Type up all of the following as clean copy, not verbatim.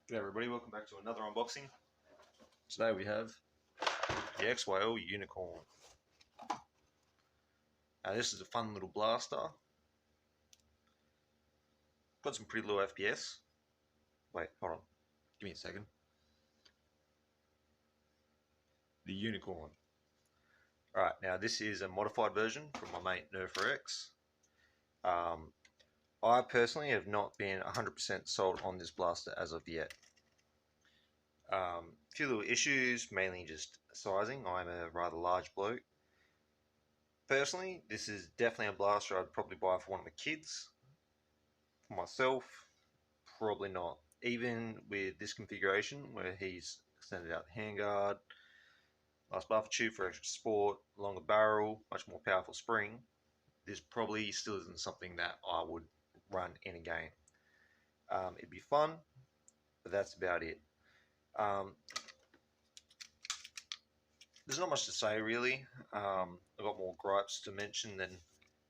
Good everybody, welcome back to another unboxing. Today we have the XYL Unicorn. Now this is a fun little blaster. Got some pretty low FPS. Wait, hold on. Give me a second. The Unicorn. Alright, now this is a modified version from my mate Nerfer X. I personally have not been 100% sold on this blaster as of yet. A few little issues, mainly just sizing. I'm a rather large bloke. Personally, this is definitely a blaster I'd probably buy for one of my kids. For myself, probably not. Even with this configuration where he's extended out the handguard, nice buffer tube for extra support, longer barrel, much more powerful spring, this probably still isn't something that I would run in a game. It'd be fun, but that's about it. There's not much to say really. I've got more gripes to mention than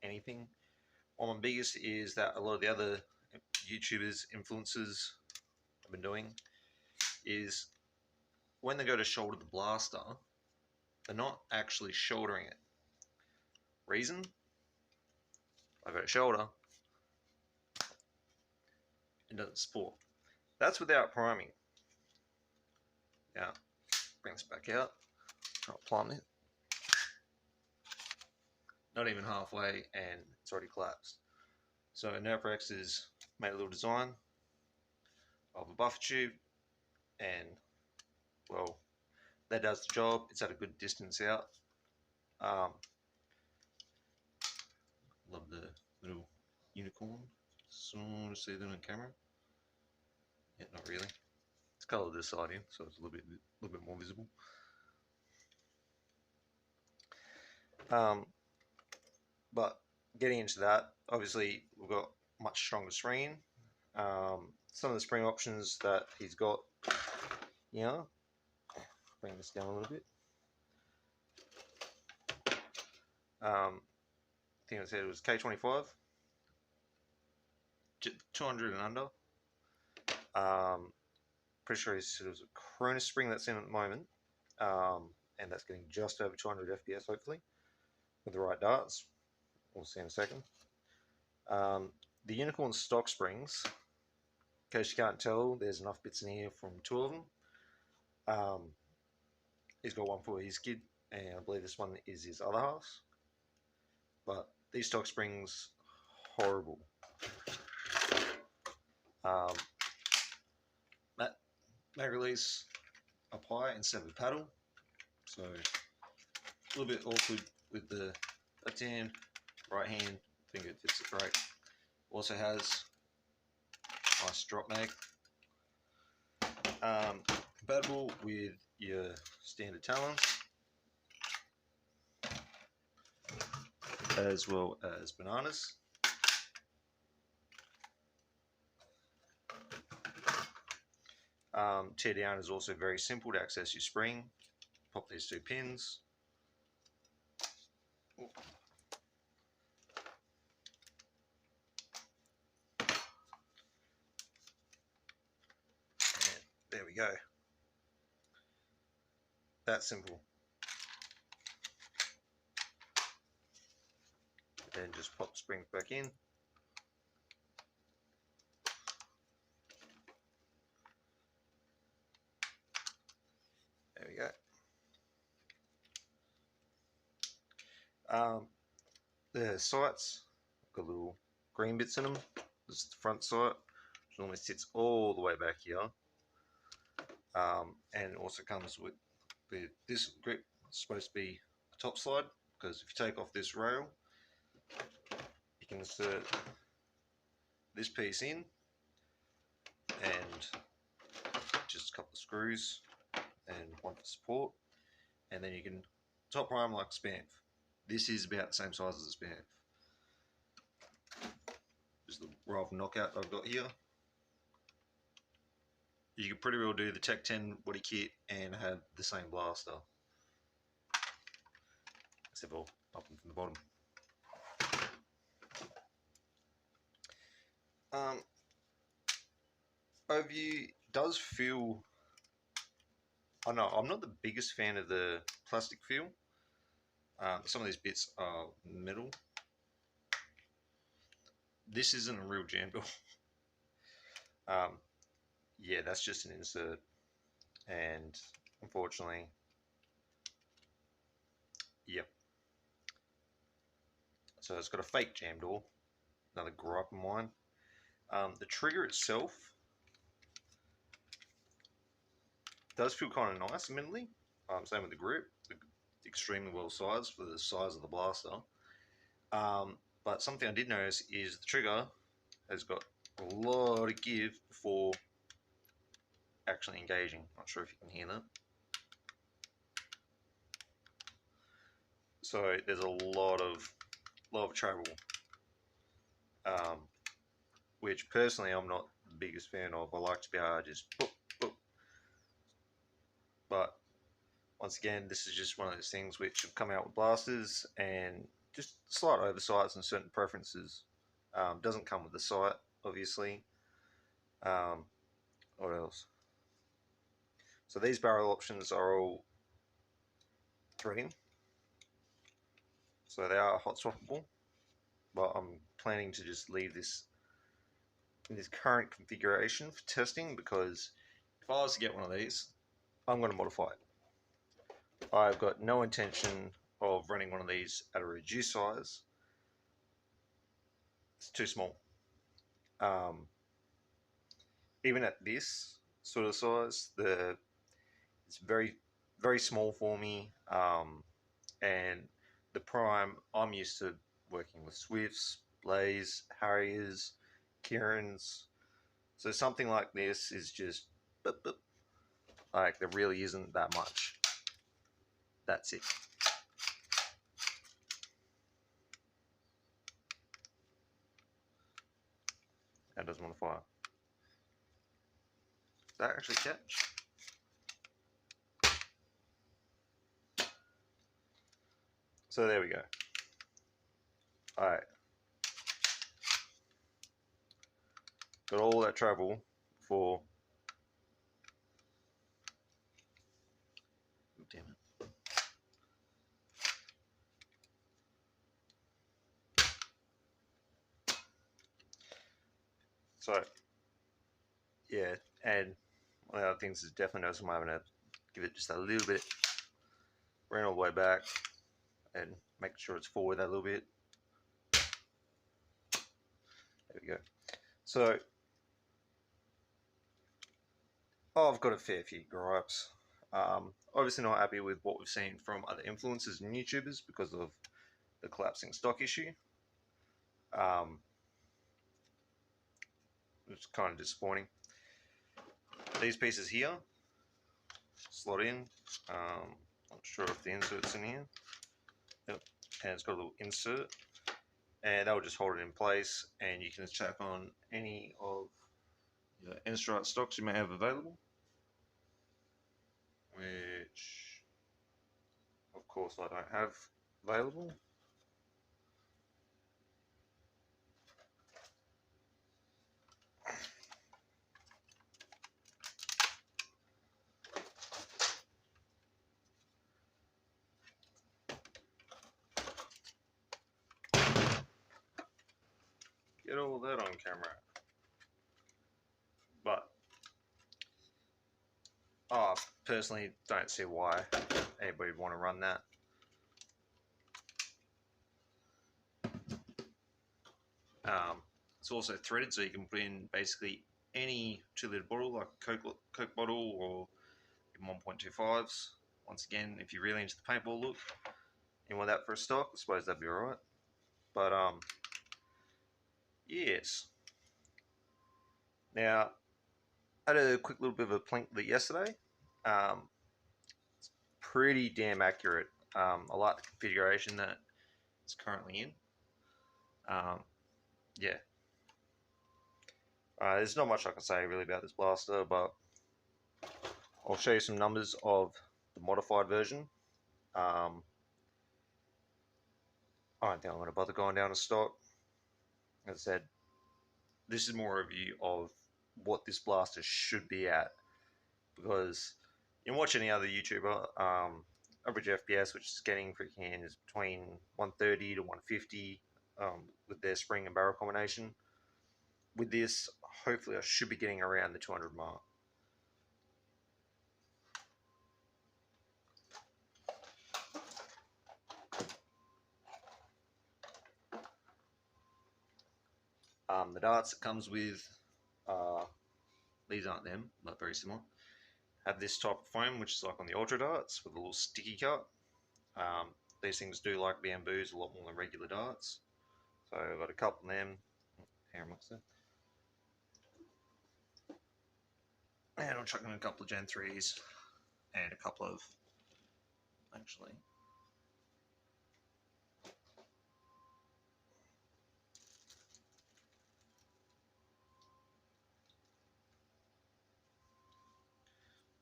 anything. One of my biggest is that a lot of the other YouTubers, influencers I've been doing is when they go to shoulder the blaster, they're not actually shouldering it. Reason? I go to shoulder, it doesn't support. That's without priming. Now, bring this back out. I'll plumb it. Not even halfway, and it's already collapsed. So nerfer X has made a little design of a buffer tube, and well, that does the job. It's at a good distance out. Love the little unicorn. So to see them on camera. Yeah, not really. It's coloured this side in, so it's a little bit more visible. But getting into that, obviously we've got much stronger screen. Some of the spring options that he's got, bring this down a little bit. I think I said it was K25, 200 and under. Pretty sure it was a Cronus spring that's in at the moment, and that's getting just over 200 FPS hopefully with the right darts. We'll see in a second. The Unicorn stock springs, in case you can't tell, there's enough bits in here from two of them. He's got one for his kid, and I believe this one is his other half. But these stock springs, horrible. Mag release up high instead of a paddle, so a little bit awkward with the left hand, right hand. I think it fits it great. Also has nice drop mag. Compatible with your standard talons, as well as bananas. Tear down is also very simple to access your spring. Pop these two pins. And there we go. That simple. Then just pop the springs back in. There we go. The sights got little green bits in them. This is the front sight, which normally sits all the way back here, and it also comes with this grip. It's supposed to be a top slide, because if you take off this rail, you can insert this piece in, and just a couple of screws and one for support, and then you can top prime like Spamf. This is about the same size as a Spamf. Just the Rival Knockout I've got here. You could pretty well do the Tech 10 body kit and have the same blaster, except for popping from the bottom. Overview does feel, I know I'm not the biggest fan of the plastic feel. Some of these bits are metal. This isn't a real jam door. Yeah, that's just an insert, and unfortunately, yep. So it's got a fake jam door. Another gripe of mine. The trigger itself does feel kind of nice, admittedly. Same with the grip. Extremely well sized for the size of the blaster. But something I did notice is the trigger has got a lot of give before actually engaging. Not sure if you can hear that. So there's a lot of travel, which personally I'm not the biggest fan of. I like to be able to just boop, boop. But once again, this is just one of those things which have come out with blasters and just slight oversights and certain preferences. Doesn't come with the sight, obviously. What else? So these barrel options are all threading. So they are hot swappable, but I'm planning to just leave this in this current configuration for testing, because if I was to get one of these, I'm going to modify it. I've got no intention of running one of these at a reduced size. It's too small. Even at this sort of size, it's very, very small for me. And the prime, I'm used to working with Swifts, Blaze, Harriers, Kierans. So something like this is just, boop, boop. Like, there really isn't that much. That's it. That doesn't want to fire. Does that actually catch? So there we go. Alright. Got all that travel for... Damn it. So, yeah, and one of the other things is definitely noticing I'm having to give it just a little bit, bring it all the way back, and make sure it's forward that little bit. There we go. So, I've got a fair few gripes. Obviously not happy with what we've seen from other influencers and YouTubers because of the collapsing stock issue. It's kind of disappointing. These pieces here slot in. Not sure if the insert's in here. Yep. And it's got a little insert, and that will just hold it in place, and you can attach on any of your N-Strike stocks you may have available, which of course I don't have available. Get all that on camera. But I personally don't see why anybody would want to run that. It's also threaded, so you can put in basically any 2-litre bottle, like a Coke bottle or 1.25s. Once again, if you're really into the paintball look, you want that for a stock, I suppose that'd be alright. But yes. Now, I had a quick little bit of a plink with it yesterday. It's pretty damn accurate. I like the configuration that it's currently in. Yeah. There's not much I can say really about this blaster, but I'll show you some numbers of the modified version. I don't think I'm going to bother going down to stock. As I said, this is more a review of what this blaster should be at, because you watch any other YouTuber, average FPS, which is getting freaking is between 130 to 150 with their spring and barrel combination. With this, hopefully I should be getting around the 200 mark. The darts it comes with, these aren't them, but very similar. Have this type of foam, which is like on the Ultra darts with a little sticky cut. These things do like bamboos a lot more than regular darts. So I've got a couple of them. Here amongst them. And I'm chucking a couple of Gen 3s and a couple of, actually,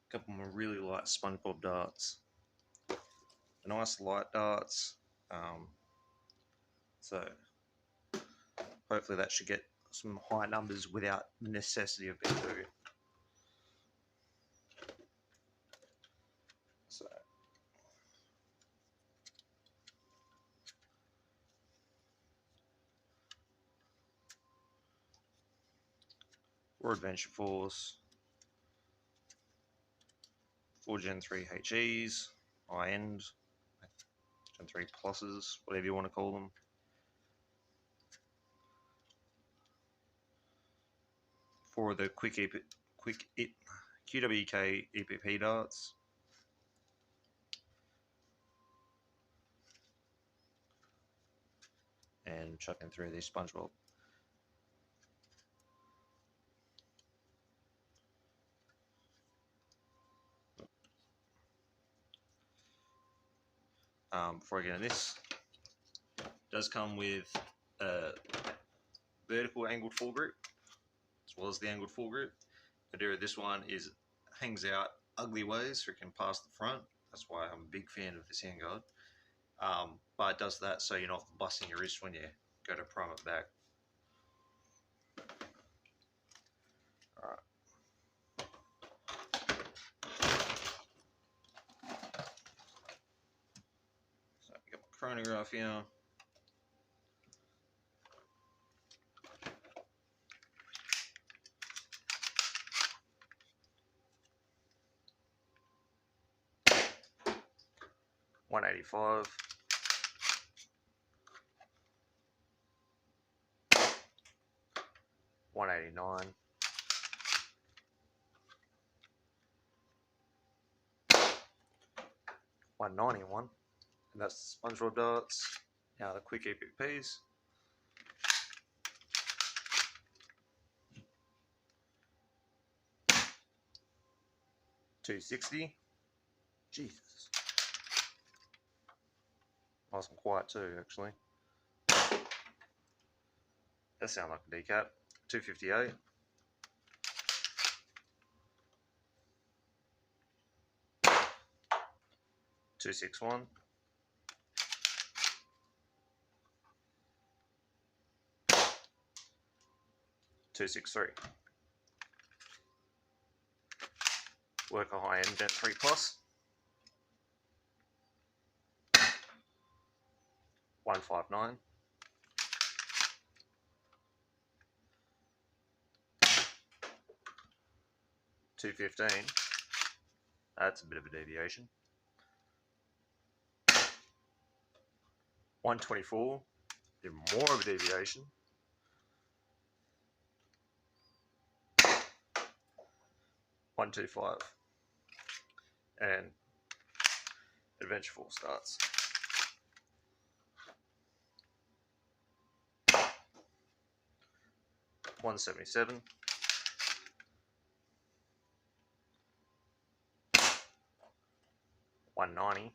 a couple more really light SpongeBob darts. Nice light darts. So hopefully that should get some high numbers without the necessity of bamboo. So for Adventure Force, 4 Gen 3 HEs, high end, Gen 3 pluses, whatever you want to call them. For the QWK EPP darts. And chucking through these SpongeBob. Before I get into this, it does come with a vertical angled foregrip as well as the angled foregrip. The idea of this one is it hangs out ugly ways so it can pass the front. That's why I'm a big fan of this handguard. But it does that so you're not busting your wrist when you go to prime it back. Alright. So I've got my chronograph here. $185. $189. $191. And that's the SpongeBob darts. Now the quick EPPs. $260. Jesus. Nice and quiet too, actually. That sounds like a decap. $258. $261. $263. Work a high-end Gen 3 Plus. $159. $215. That's a bit of a deviation. $124. Even more of a deviation. $125. And Adventure Force starts. $177. $190.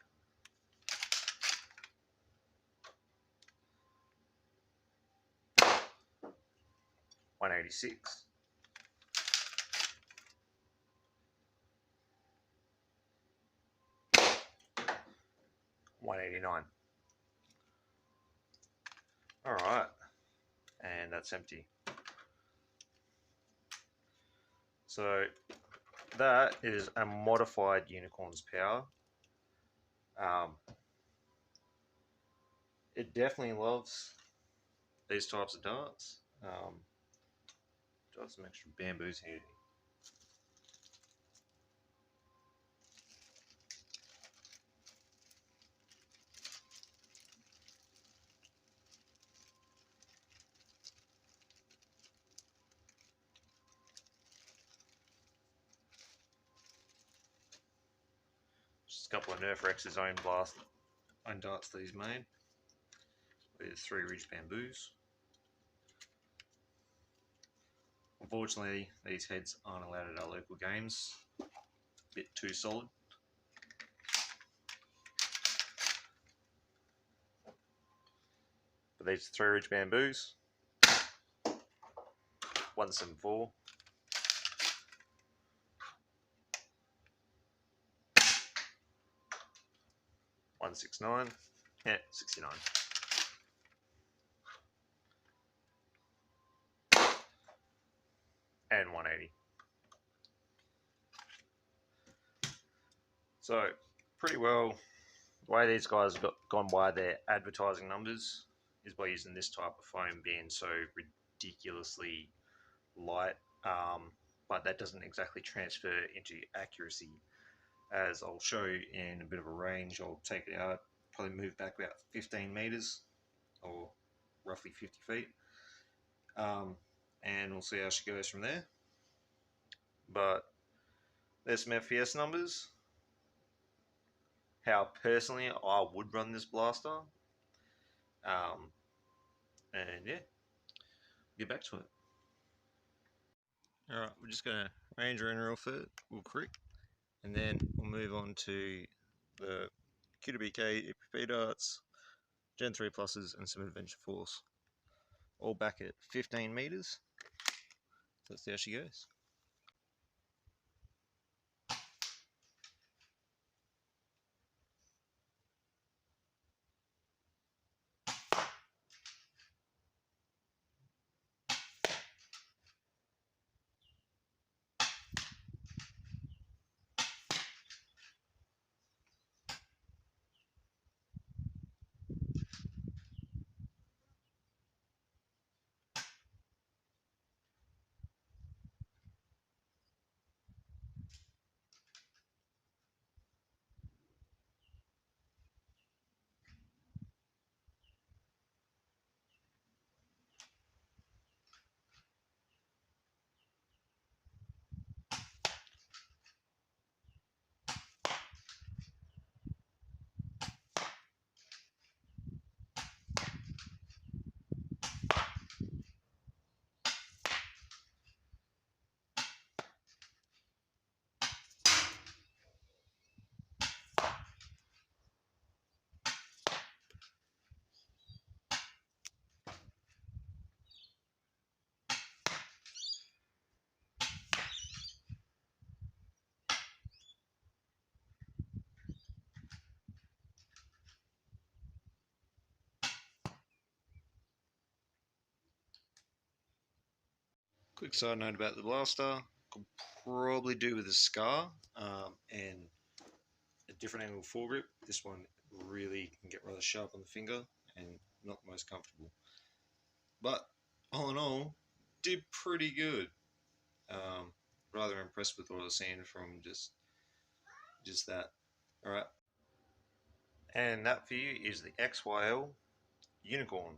$186. $189. All right, and that's empty. So that is a modified Unicorn's power. It definitely loves these types of darts. Got some extra bamboos here. Just a couple of Nerfer X's own darts that he's made with 3 ridge bamboos. Unfortunately, these heads aren't allowed at our local games. A bit too solid. But these 3 ridge bamboos, 174. $169, yeah, 69. And 180. So pretty well, the way these guys have gone by their advertising numbers is by using this type of foam being so ridiculously light, but that doesn't exactly transfer into accuracy. As I'll show you in a bit of a range, I'll take it out, probably move back about 15 meters or roughly 50 feet, and we'll see how she goes from there. But there's some FPS numbers. How personally I would run this blaster, and yeah, get back to it. Alright, we're just going to range her in real quick, and then we'll move on to the Q2BK EPP darts, Gen 3 pluses, and some Adventure Force. All back at 15 meters. So let's see how she goes. Quick side note about the blaster, could probably do with a scar and a different angle foregrip. This one really can get rather sharp on the finger and not the most comfortable. But all in all, did pretty good. Rather impressed with what I was seeing from just that. Alright. And that for you is the XYL Unicorn.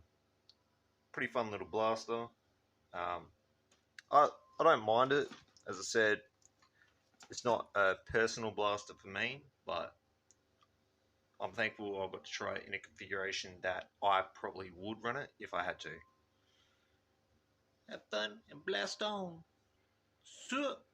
Pretty fun little blaster. I don't mind it. As I said, it's not a personal blaster for me, but I'm thankful I got to try it in a configuration that I probably would run it if I had to. Have fun and blast on. Sup?